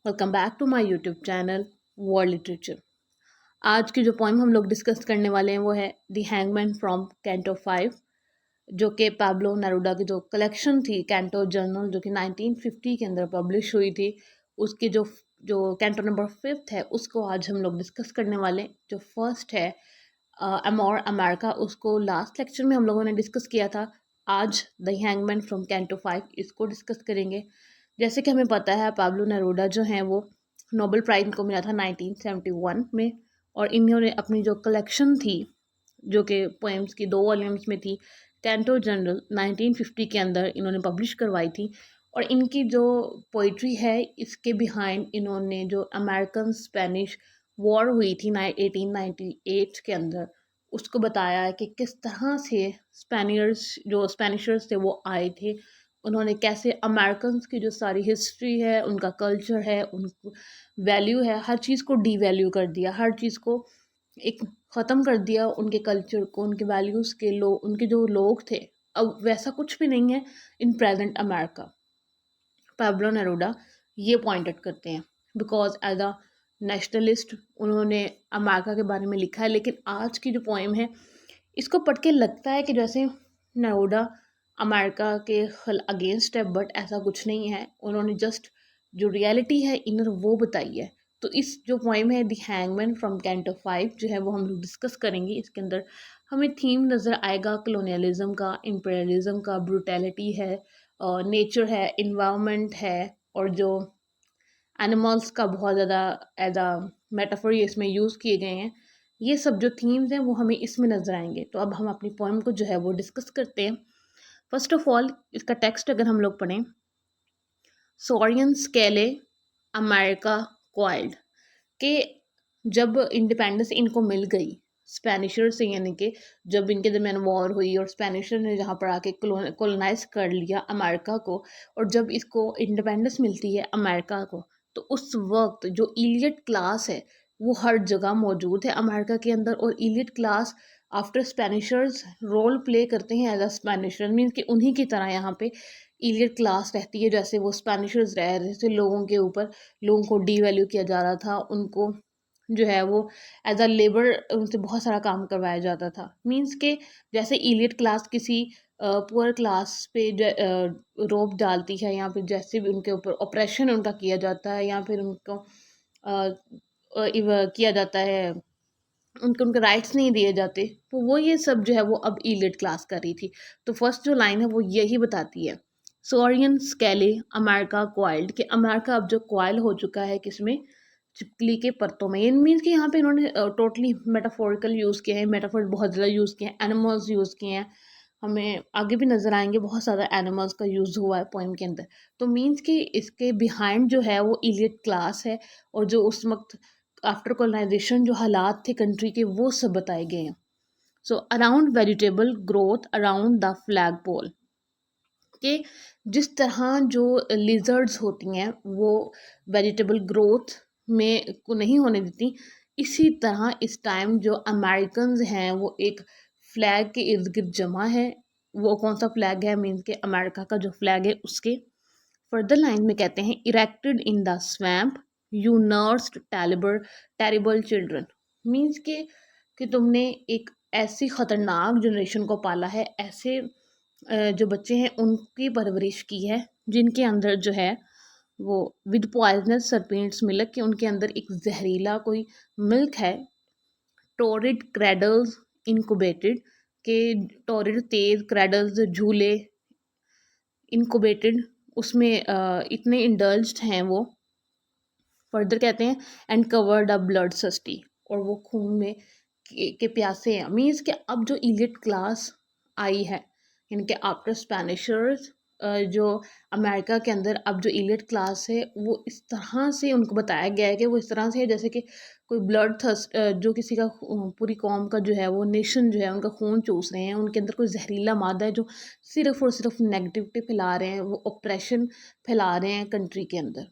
Welcome back to my YouTube channel world literature. आज की जो पोएम हम लोग डिस्कस करने वाले हैं वो है द हैंगमैन फ्रॉम कैंटो 5, जो कि पाब्लो नेरूडा की जो कलेक्शन थी कैंटो जर्नल, जो कि 1950 के अंदर पब्लिश हुई थी। उसकी जो जो कैंटो नंबर 5 है उसको आज हम लोग डिस्कस करने वाले हैं। जो फर्स्ट है अमोर अमेरिका, उसको लास्ट लेक्चर में हम लोगों ने डिस्कस किया था। आज द हैंगमैन फ्रॉम कैंटो 5 इसको डिस्कस करेंगे। जैसे कि हमें पता है पाब्लो नेरूडा जो हैं वो नोबेल प्राइज़ इनको मिला था 1971 में, और इन्होंने अपनी जो कलेक्शन थी जो कि पोएम्स की 2 वॉल्यूम्स में थी, कैंटो जनरल 1950 के अंदर इन्होंने पब्लिश करवाई थी। और इनकी जो पोइट्री है इसके बिहाइंड इन्होंने जो अमेरिकन स्पेनिश वॉर हुई थी 1898 के अंदर, उसको बताया है कि किस तरह से स्पेनिशर्स थे वो आए थे। उन्होंने कैसे अमेरिकन्स की जो सारी हिस्ट्री है, उनका कल्चर है, उनको वैल्यू है, हर चीज़ को डीवैल्यू कर दिया, हर चीज़ को एक ख़त्म कर दिया, उनके कल्चर को, उनके वैल्यूज़ के लोग, उनके जो लोग थे। अब वैसा कुछ भी नहीं है इन प्रेजेंट अमेरिका। पाब्लो नेरूडा ये पॉइंट आउट करते हैं बिकॉज एज अ नेशनलिस्ट उन्होंने अमेरिका के बारे में लिखा है। लेकिन आज की जो पोएम है इसको पढ़ के लगता है कि जैसे नेरूडा अमेरिका के अगेंस्ट है, बट ऐसा कुछ नहीं है। उन्होंने जस्ट जो रियलिटी है इनर वो बताई है। तो इस जो पोएम है द हैंगमैन फ्रॉम कैंटो 5 जो है वो हम लोग डिस्कस करेंगे। इसके अंदर हमें थीम नज़र आएगा कलोनियलिज्म का, इंपीरियलिज्म का, ब्रूटैलिटी है, नेचर है, इन्वायरमेंट है, और जो एनिमल्स का बहुत ज़्यादा एज अ मेटाफर इसमें यूज़ किए गए हैं। ये सब जो थीम्स हैं वो हमें इसमें नज़र आएंगे। तो अब हम अपनी पोएम को जो है वो डिस्कस करते हैं। फर्स्ट ऑफ ऑल इसका टेक्स्ट अगर हम लोग पढ़ें, सोरियन स्केले अमेरिका क्वाइल्ड, के जब इंडिपेंडेंस इनको मिल गई स्पेनिशर से, यानी कि जब इनके दरमियान वॉर हुई और स्पेनिशर ने जहाँ पर आके कॉलोनाइज कर लिया अमेरिका को, और जब इसको इंडिपेंडेंस मिलती है अमेरिका को, तो उस वक्त जो इलियट क्लास है वो हर जगह मौजूद है अमेरिका के अंदर। और इलियट क्लास आफ्टर स्पेनिशर्स रोल प्ले करते हैं एज अ स्पेनिशर, मीन्स कि उन्हीं की तरह यहाँ पे इलियट क्लास रहती है जैसे वो स्पेनिशर्स रह रहे थे। लोगों के ऊपर, लोगों को डीवैल्यू किया जा रहा था, उनको जो है वो एज अ लेबर उनसे बहुत सारा काम करवाया जाता था। मींस के जैसे इलियट क्लास किसी पुअर क्लास पे रोप डालती है, या फिर जैसे भी उनके ऊपर ऑपरेशन उनका किया जाता है, या फिर उनको किया जाता है, उनके उनके राइट्स नहीं दिए जाते, तो वो ये सब जो है वो अब इलिट क्लास कर रही थी। तो फर्स्ट जो लाइन है वो यही बताती है, सोरियन स्केले अमेरिका क्वाइल्ड, कि अमेरिका अब जो क्वाइल हो चुका है किसमें, चिपकली के परतों में। इन मीन्स कि यहाँ पे इन्होंने टोटली मेटाफोरिकल यूज़ किए हैं, मेटाफोर बहुत ज़्यादा यूज़ किए हैं, एनिमल्स यूज़ किए हैं। हमें आगे भी नज़र आएंगे बहुत ज़्यादा एनिमल्स का यूज़ हुआ है पोइम के अंदर। तो मीन्स कि इसके बिहाइंड जो है वो इलियट क्लास है, और जो उस वक्त आफ्टर कॉलोनाइजेशन जो हालात थे कंट्री के वो सब बताए गए हैं। So around vegetable growth around the flag pole, कि जिस तरह जो लिजर्ड्स होती हैं वो वेजिटेबल ग्रोथ में को नहीं होने देती, इसी तरह इस टाइम जो अमेरिकन्स हैं वो एक फ्लैग के इर्द गिर्द जमा है। वो कौन सा फ्लैग है, मीन्स के अमेरिका का जो फ्लैग है उसके। फर्दर लाइन में कहते हैं, erected in the swamp you nursed terrible children, means कि तुमने एक ऐसी ख़तरनाक जनरेशन को पाला है, ऐसे जो बच्चे हैं उनकी परवरिश की है जिनके अंदर जो है वो विद पॉइजनस सरपेंट्स मिल्क, कि उनके अंदर एक जहरीला कोई मिल्क है। टोरिड क्रैडल्स इनकुबेटेड, के टोरिड तेज क्रैडल्स झूले, इनकुबेटेड उसमें इतने इंडल्ज्ड हैं वो। फर्दर कहते हैं एंड कवर्ड अ ब्लड सस्टी, और वो खून में के प्यासे हैं। मीन्स कि अब जो इलिट क्लास आई है, इनके आफ्टर स्पेनिशर्स, जो अमेरिका के अंदर अब जो इलिट क्लास है वो इस तरह से उनको बताया गया है कि वो इस तरह से है जैसे कि कोई ब्लड थर्स्ट, जो किसी का पूरी कौम का जो है वो नेशन जो है उनका खून चूस रहे हैं, उनके अंदर कोई जहरीला मादा है जो सिर्फ और सिर्फ नेगेटिविटी फैला रहे हैं, वो ऑपरेशन फैला रहे हैं कंट्री के अंदर।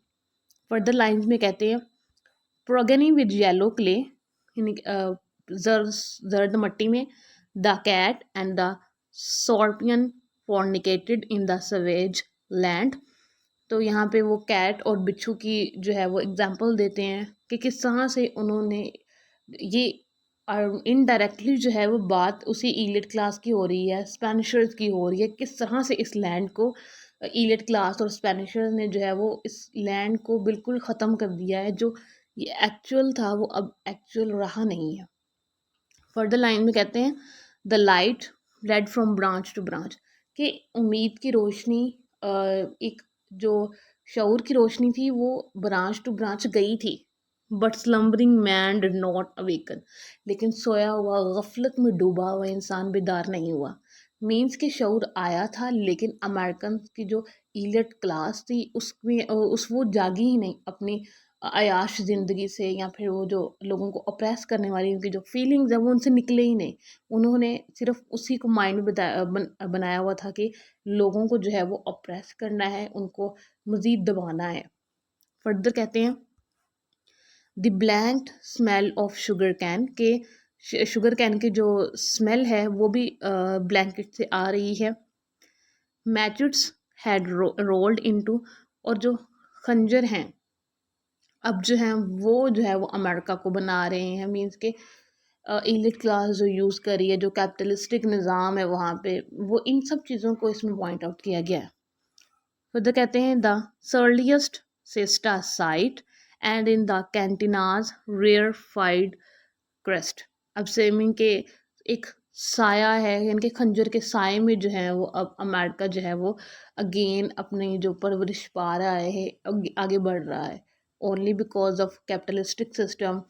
फर्दर लाइन्स में कहते हैं, प्रोगेनी विद येलो क्ले, जर्द मट्टी में, the cat and the scorpion fornicated in the savage land, तो यहाँ पे वो कैट और बिच्छू की जो है वो एग्जांपल देते हैं कि किस तरह से उन्होंने ये इनडायरेक्टली जो है वो बात उसी इलिट क्लास की हो रही है, स्पेनिशर्स की हो रही है, किस तरह से इस लैंड को इलिट क्लास और स्पेनिशर्स ने जो है वो इस लैंड को बिल्कुल ख़त्म कर दिया है। जो ये एक्चुअल था वो अब एक्चुअल रहा नहीं है। फर्दर लाइन में कहते हैं the light led from branch to branch, कि उम्मीद की रोशनी एक जो शऊर की रोशनी थी वो ब्रांच टू ब्रांच गई थी, but slumbering man did not awaken, लेकिन सोया हुआ गफलत में डूबा हुआ इंसान बेदार नहीं हुआ। मीन्स के शऊर आया था लेकिन अमेरिकन की जो इलिट क्लास थी उसमें उस वो जागी ही नहीं अपनी अयाश ज़िंदगी से, या फिर वो जो लोगों को ऑप्रेस करने वाली उनकी जो फीलिंग्स है वो उनसे निकले ही नहीं। उन्होंने सिर्फ उसी को माइंड में बनाया हुआ था कि लोगों को जो है वो ऑप्रेस करना है, उनको मज़ीद दबाना है। फर्दर कहते हैं the blank smell of sugar cane, के शुगर कैन की जो स्मेल है वो भी ब्लैंकेट से आ रही है। मैचुट्स हैड रोल्ड इनटू, और जो खंजर हैं अब जो है वो जो है वो अमेरिका को बना रहे हैं। मीन्स के एलिट क्लास जो यूज़ करी है, जो कैपिटलिस्टिक निज़ाम है वहाँ पे, वो इन सब चीज़ों को इसमें पॉइंट आउट किया गया है। फिर तो कहते हैं the surliest sister site and in the cantinas rare fried crest. अब सेमिंग के एक साया है, यानी कि खंजर के साय में जो है वो अब अमेरिका जो है वो अगेन अपनी जो परवरिश पा रहा है, आगे बढ़ रहा है, only because of capitalistic system.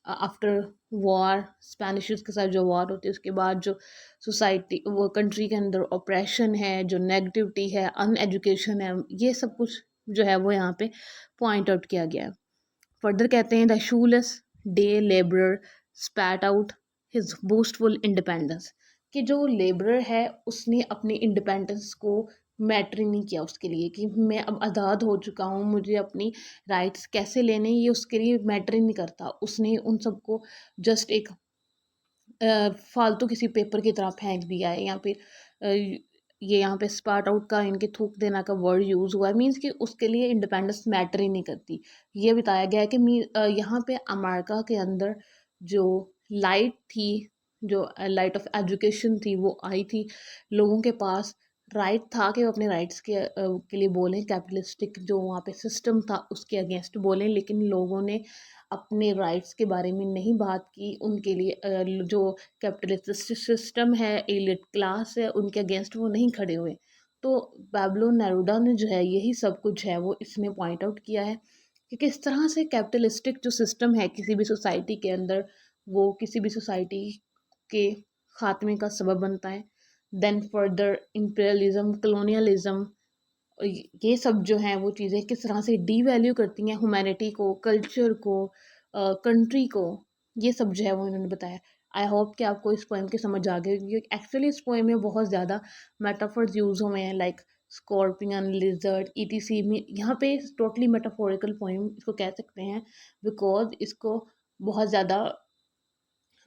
After war, Spaniards के साथ जो वॉर होती है उसके बाद जो सोसाइटी वो कंट्री के अंदर ऑपरेशन है, जो नेगेटिविटी है, अनएजुकेशन है, ये सब कुछ जो है वो यहाँ पे पॉइंट आउट किया गया है। फर्दर कहते हैं the shoeless day labourer spat out his boastful independence, कि जो लेबरर है उसने अपनी इंडिपेंडेंस को मैटर ही नहीं किया उसके लिए कि मैं अब आज़ाद हो चुका हूँ, मुझे अपनी राइट्स कैसे लेने ये उसके लिए मैटर ही नहीं करता। उसने उन सबको जस्ट एक फालतू किसी पेपर की तरह फेंक दिया है, या फिर ये यहाँ पे स्पार्ट आउट का इनके थूक देना का वर्ड यूज़ हुआ है। मीन्स कि उसके लिए इंडिपेंडेंस मैटर ही नहीं करती। ये बताया गया है कि यहाँ पे अमेरिका के अंदर जो लाइट थी, जो लाइट ऑफ एजुकेशन थी वो आई थी, लोगों के पास राइट था कि वो अपने राइट्स के लिए बोलें, कैपिटलिस्टिक जो वहाँ पे सिस्टम था उसके अगेंस्ट बोलें, लेकिन लोगों ने अपने राइट्स के बारे में नहीं बात की। उनके लिए जो कैपिटलिस्ट सिस्टम है, एलिट क्लास है, उनके अगेंस्ट वो नहीं खड़े हुए। तो पैब्लो नेरूदा ने जो है यही सब कुछ है वो इसमें पॉइंट आउट किया है कि किस तरह से कैपिटलिस्टिक जो सिस्टम है किसी भी सोसाइटी के अंदर, वो किसी भी सोसाइटी के खात्मे का सबब बनता है। देन फर्दर इंपीरियलिज्म, कलोनियलिज्म, ये सब जो हैं वो चीज़ें किस तरह से डीवैल्यू करती हैं ह्यूमैनिटी को, कल्चर को, कंट्री को, ये सब जो है वो इन्होंने बताया। आई होप कि आपको इस पोएम की समझ आ गई होगी। एक्चुअली इस पोएम में बहुत ज़्यादा मेटाफर्स यूज़ हुए हैं, लाइक स्कॉर्पियन, लिजर्ड, ईटीसी में। यहाँ पे टोटली मेटाफोरिकल पोएम इसको कह सकते हैं, बिकॉज इसको बहुत ज़्यादा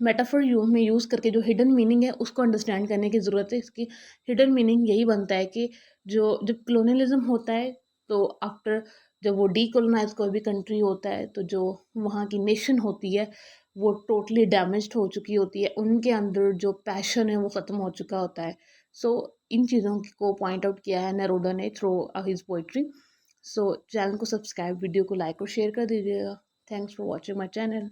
मेटाफर में यूज़ करके जो हिडन मीनिंग है उसको अंडरस्टैंड करने की ज़रूरत है। इसकी हिडन मीनिंग यही बनता है कि जो जब कलोनियलिज्म होता है तो आफ्टर जब वो डीकोलोनाइज कोई भी कंट्री होता है तो जो वहाँ की नेशन होती है वो टोटली डैमेज्ड हो चुकी होती है, उनके अंदर जो पैशन है वो ख़त्म हो चुका होता है। सो इन चीज़ों को पॉइंट आउट किया है नेरूदा ने थ्रू हिज पोइट्री। सो चैनल को सब्सक्राइब, वीडियो को लाइक और शेयर कर दीजिएगा। Thanks for watching my channel.